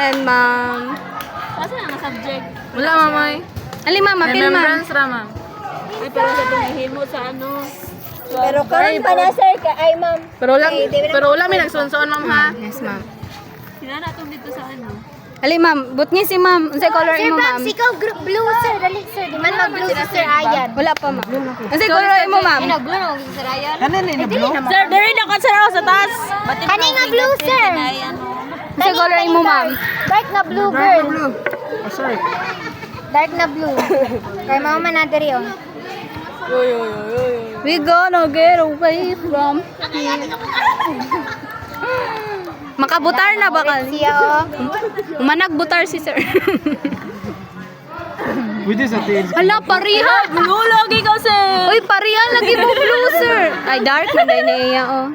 Ayan, ma'am. Kasi ang subject. Wala, mamay. Ali, ma'am, apil, ma'am. Remembrance ra, ma'am. Ay, pero sa tumihimo sa ano. Pero karon pa na sir ka ay ma'am. Pero wala may nagsunsoon, ma'am, ha? Yes, ma'am. Sinanatong dito sa ano. Ali, ma'am. But nga si ma'am. Unsay color Sir imo, ma'am? Babs, ikaw blue sir, dali sir. Di man mag-blue si Sir Ayan. Wala pa, ma'am. Unsay color imo, ma'am? Blue na si Sir Ayan. Sir, dari na ka sir ako sa taas. Kani nga blue sir. Unsay color imo, ma'am? Dark na blue girl. Dark na blue. Kay mama man na diri oh. We gonna get away from here. Makabutar na ba ka? Siya oh. Umanagbutar si sir. Pwede sa tails. Hala, pariha! Blue lagi ka sir. Uy, pariha lagi mo blue, sir. Ay, dark man dahil na iya, oh.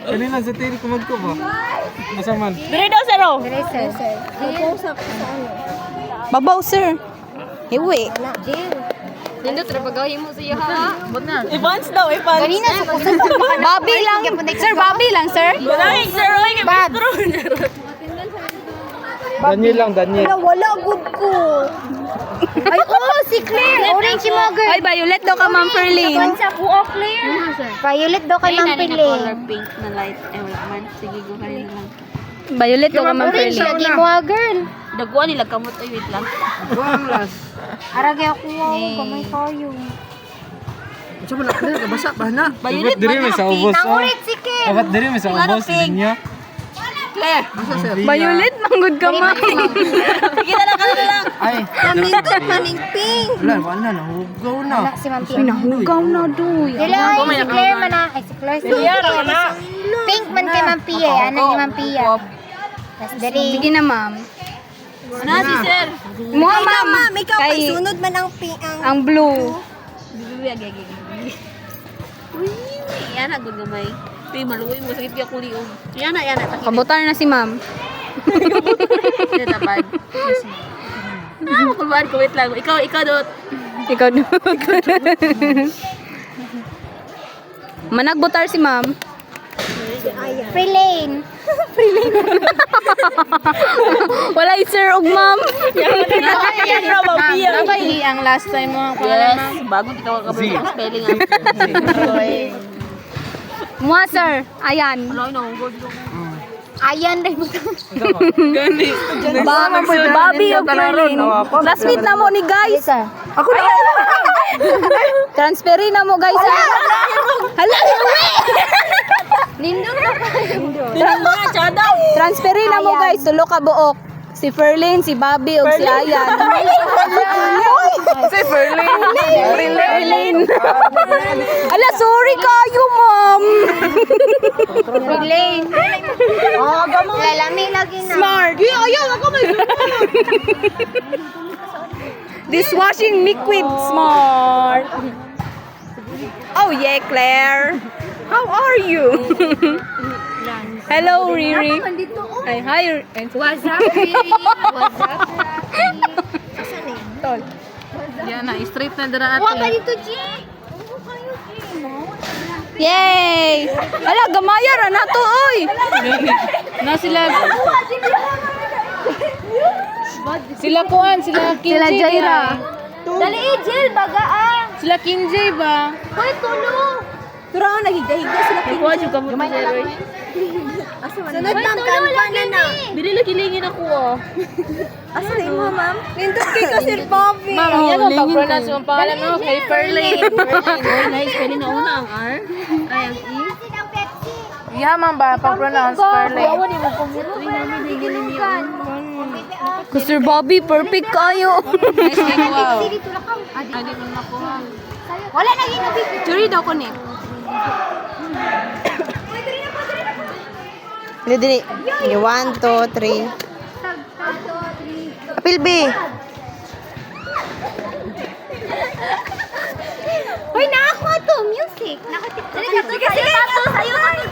Kanina sa tails kumad ko ba? Masaman. Dari daw sir oh. Diri sir. Babaw, sir. Hiwi. Na jail. Nindot, trapagahin mo siya, ha? Ba't na? Ivans daw, Ivans. Kanina sa kusog pa na. Bobby lang. Sir, Bobby lang, sir. Balangin sir, oy, kay Babs. Daniel lang, Daniel. Wala good ko. Ay oh, si Claire. Orange mo girl. Ay, violet daw ka, Ma'am Ferlin. Sa ko oh, Claire. Violet daw kay Ma'am Pili. pink na light. Eh, wala man. Sige, guhayin na lang. Violet daw ka, Ma'am Orange Ferlin. lagi mo ah, girl. Dagwa nila kamot. Ay, wait lang. Buang las. Arage ako wow, kamay kayo. Sa wala ka basa ba na? Violet, Dapat diri may sa ubos. Nangurit si Kim. Dapat diri may sa ubos pink. niya. Claire. Violet, manggod ka, Ma'am. Sige na lang, na lang. Ay, Namindot maning pink. wala na hugaw na. Wala si Ma'am Pili. Nahugaw na, duy. Dila ay si Claire man na. Ay si Claire. Pink man kay Ma'am Pia. Ano ni Ma'am Pia? Tas dali. Sige na, Ma'am. Ano si sir? Mga, Ma'am. Kay sunod man ang pink. ang blue. Bibi, agay. Uy, yan na, good gamay. Tuy, maluwi mo, sakit ka kuliog. Yan na, takit. Kabutar na si Ma'am. Yan, tapad. Ah, makulbaan ko, wait lang. Ikaw, Dot. Ikaw doon. Managbutar si Ma'am. Free lane. Wala sir og Ma'am. Yan, bro, Bobby. Abay, ang last time mo, Yes, bago di ka makabalik spelling ang. Mua sir. Ayan. Wala, good. Ayan rin mo. Bobby og Ferlin. Classmate na mo ni guys. Ako na. Transferi na mo guys. Hala. Nindot na Transferi na mo guys. Tulo ka buok. Si Ferlin, si Bobby ug si Ayan. Si Ferlin. Ferlin. Ala, sorry kayo, Ma'am. Free lane. Oh, gamo. Lalami lagi na. Smart. Ayaw ako may Dishwashing liquid smart. Oh yeah, Claire. How are you? Hello, Riri. Ay, hi. What's up, Riri? What's up, Riri? Tol. Yan na, straight na dara Huwag ka ate. dito, G. Yay! Ala, gamaya ra na to, oy. Na sila. Sila kuan, sila Kinjay. Sila Jaira. Dali, Jill, bagaan. Sila Kinjay ba? Hoy, tulong. Turang naghiga-higa sila. Ikuha yung kamot ni Jeroy. Sunod, ma'am, kanpan na. Bili lang kilingin ako, oh. Asa na mo, Ma'am? Nindot kay ka Sir Bobby. Ma'am, yan ang pag-pronounce yung pangalan mo kay Ferlin. Very nice. Pwede na una ang R. Ay, ang E. Yeah, ma'am ba? Pag-pronounce Ferlin. Bawa ni mo kung ito yung namin hingilin yun. Ko Sir Bobby, perfect kayo. Nice name, wow. Dito lang ka. Adi mo na ko, ma'am. Wala na yun. Churi daw ko ni. Dili. 1, 2, 3. Apil B. Hoy, nakakuha to. Music. Nakatip. Sige, sige. Sa'yo, girl.